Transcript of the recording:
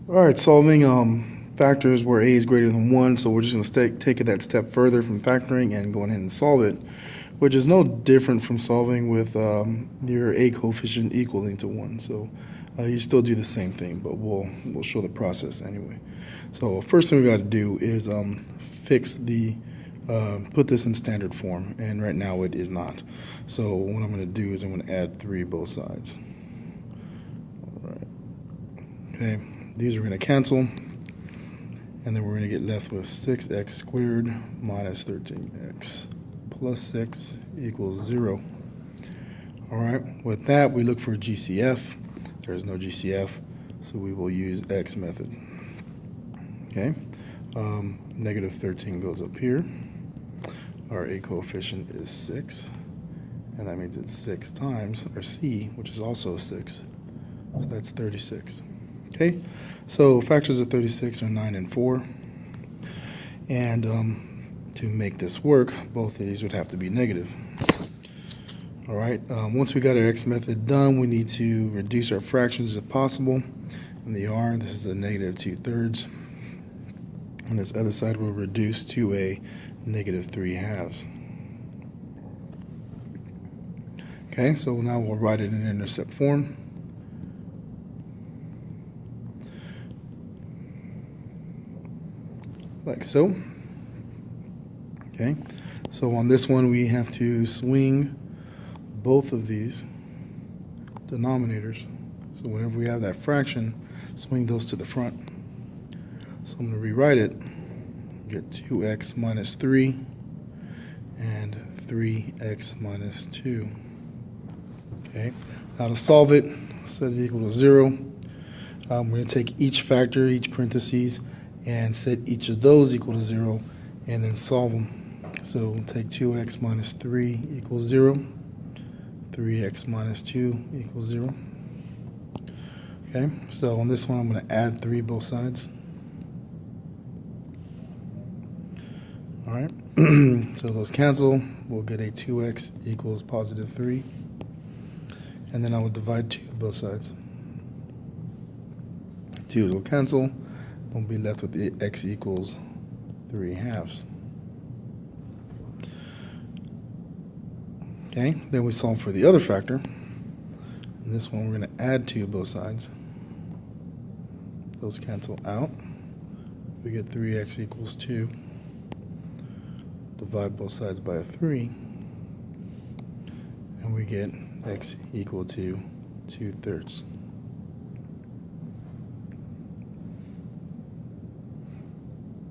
All right, solving factors where a is greater than 1, so we're just going to take it that step further from factoring and go ahead and solve it, which is no different from solving with your a coefficient equaling to 1. So you still do the same thing, but we'll show the process anyway. So first thing we got to do is put this in standard form, and right now it is not. So what I'm going to do is I'm going to add 3 both sides. All right. Okay. These are going to cancel, and then we're going to get left with 6x squared minus 13x plus 6 equals 0. All right, with that, we look for GCF. There's no GCF, so we will use X method. Okay, negative 13 goes up here. Our A coefficient is 6, and that means it's 6 times our C, which is also 6. So that's 36. Okay, so factors of 36 are 9 and 4. And to make this work, both of these would have to be negative. All right, once we got our X method done, we need to reduce our fractions if possible. And they are, this is a negative 2/3. And this other side will reduce to a negative 3/2. Okay, so now we'll write it in intercept form. Like so. Okay, so on this one we have to swing both of these denominators. So whenever we have that fraction, swing those to the front. So I'm going to rewrite it. Get 2x minus 3 and 3x minus 2. Okay, now to solve it, set it equal to 0. We're going to take each factor, each parentheses, and set each of those equal to 0, and then solve them. So we'll take 2x minus 3 equals 0. 3x minus 2 equals 0. Okay, so on this one I'm going to add 3 both sides. All right, so those cancel. We'll get a 2x equals positive 3. And then I will divide 2 both sides. 2 will cancel. We'll be left with the x equals 3/2. Okay, then we solve for the other factor. And this one we're going to add 2 both sides. Those cancel out. We get 3x equals 2. Divide both sides by a 3. And we get x equal to 2/3.